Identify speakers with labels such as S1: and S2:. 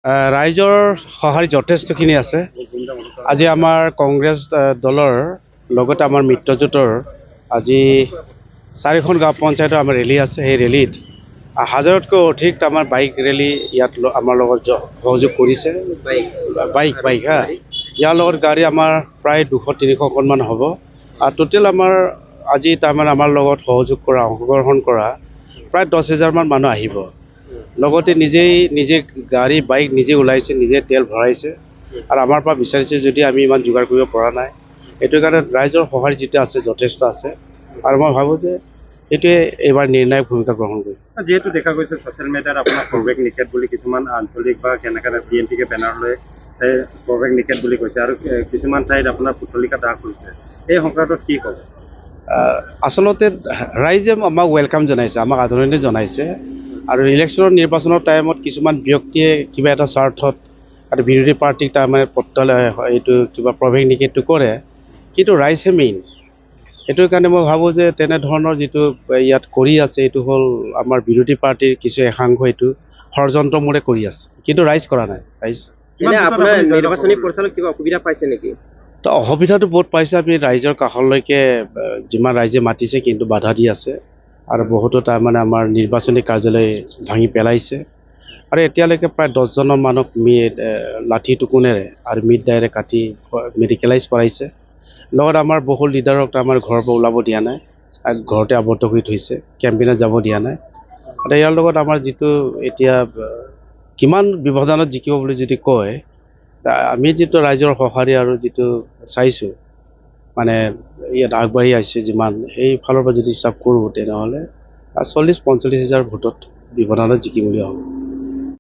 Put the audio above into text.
S1: ৰাইজৰ সঁহাৰি যথেষ্টখিনি আছে। আজি আমাৰ কংগ্ৰেছ দলৰ লগতে আমাৰ মিত্ৰজোঁটৰ আজি 4খন গাঁও পঞ্চায়তৰ আমাৰ ৰেলী আছে। সেই ৰেলীত হাজাৰতকৈ অধিক আমাৰ বাইক ৰেলী ইয়াত আমাৰ লগত সহযোগ কৰিছে। বাইক ইয়াৰ লগত গাড়ী আমাৰ প্ৰায় 200-300খনমান হ'ব। আৰু টোটেল আমাৰ আজি তাৰমানে আমাৰ লগত সহযোগ কৰা অংশগ্ৰহণ কৰা প্ৰায় 10,000মান মানুহ আহিব। লগতে নিজে গাড়ী বাইক নিজে ওলাইছে, নিজে তেল ভৰাইছে আৰু আমাৰ পৰা বিচাৰিছে যদি আমি ইমান যোগাৰ কৰিব পৰা নাই। সেইটো কাৰণে ৰাইজৰ সঁহাৰি যিটো আছে যথেষ্ট আছে আৰু মই ভাবোঁ যে সেইটোৱে এইবাৰ নিৰ্ণায়ক ভূমিকা গ্ৰহণ কৰিব।
S2: যিহেতু দেখা গৈছে ছ'চিয়েল মিডিয়াত আপোনাৰ প্ৰৱেশ নিষেধ বুলি কিছুমান আঞ্চলিক বা কেনেকৈ BNPকে বেনাৰ লৈ প্ৰৱেশ নিষেধ বুলি কৈছে আৰু কিছুমান ঠাইত আপোনাৰ পুতলিকা দাহ কৰিছে। এই সংক্ৰান্তত কি ক'ব?
S1: আচলতে ৰাইজে আমাক ৱেলকাম জনাইছে, আমাক আদৰণি জনাইছে আৰু ইলেকশ্যনৰ নিৰ্বাচনৰ টাইমত কিছুমান ব্যক্তিয়ে কিবা এটা স্বাৰ্থত আৰু বিৰোধী পাৰ্টিক তাৰমানে এইটো কিবা প্ৰৱেশ নিষেধটো কৰে, কিন্তু ৰাইজহে মেইন। সেইটোৰ কাৰণে মই ভাবোঁ যে তেনেধৰণৰ যিটো ইয়াত কৰি আছে এইটো হ'ল আমাৰ বিৰোধী পাৰ্টিৰ কিছু একাংশ এইটো ষড়যন্ত্ৰমূলে কৰি আছে, কিন্তু ৰাইজ কৰা নাই। ৰাইজ
S3: আপোনাৰ নিৰ্বাচনী পৰিচালনাত কিবা অসুবিধা পাইছে নেকি?
S1: তো অসুবিধাটো বহুত পাইছে। আমি ৰাইজৰ কাষলৈকে যিমান ৰাইজে মাতিছে কিন্তু বাধা দি আছে আৰু বহুতো তাৰমানে আমাৰ নিৰ্বাচনী কাৰ্যালয় ভাঙি পেলাইছে আৰু এতিয়ালৈকে প্ৰায় 10জনৰ মানুহক লাঠি টুকুনেৰে আৰু মিড দায়েৰে কাটি মেডিকেলাইজ কৰাইছে। লগত আমাৰ বহু লিডাৰক আমাৰ ঘৰৰ পৰা ওলাব দিয়া নাই, ঘৰতে আৱদ্ধ কৰি থৈছে, কেম্পেইনত যাব দিয়া নাই। আৰু ইয়াৰ লগত আমাৰ যিটো এতিয়া কিমান ব্যৱধানত জিকিব বুলি যদি কয়, আমি যিটো ৰাইজৰ সঁহাৰি আৰু যিটো চাইছোঁ মানে ইয়াত আগবাঢ়ি আহিছে যিমান, সেই ফালৰ পৰা যদি হিচাপ কৰোঁ তেনেহ'লে 40-45 হাজাৰ ভোটত ব্যৱধানত জিকিবলগীয়া হ'ব।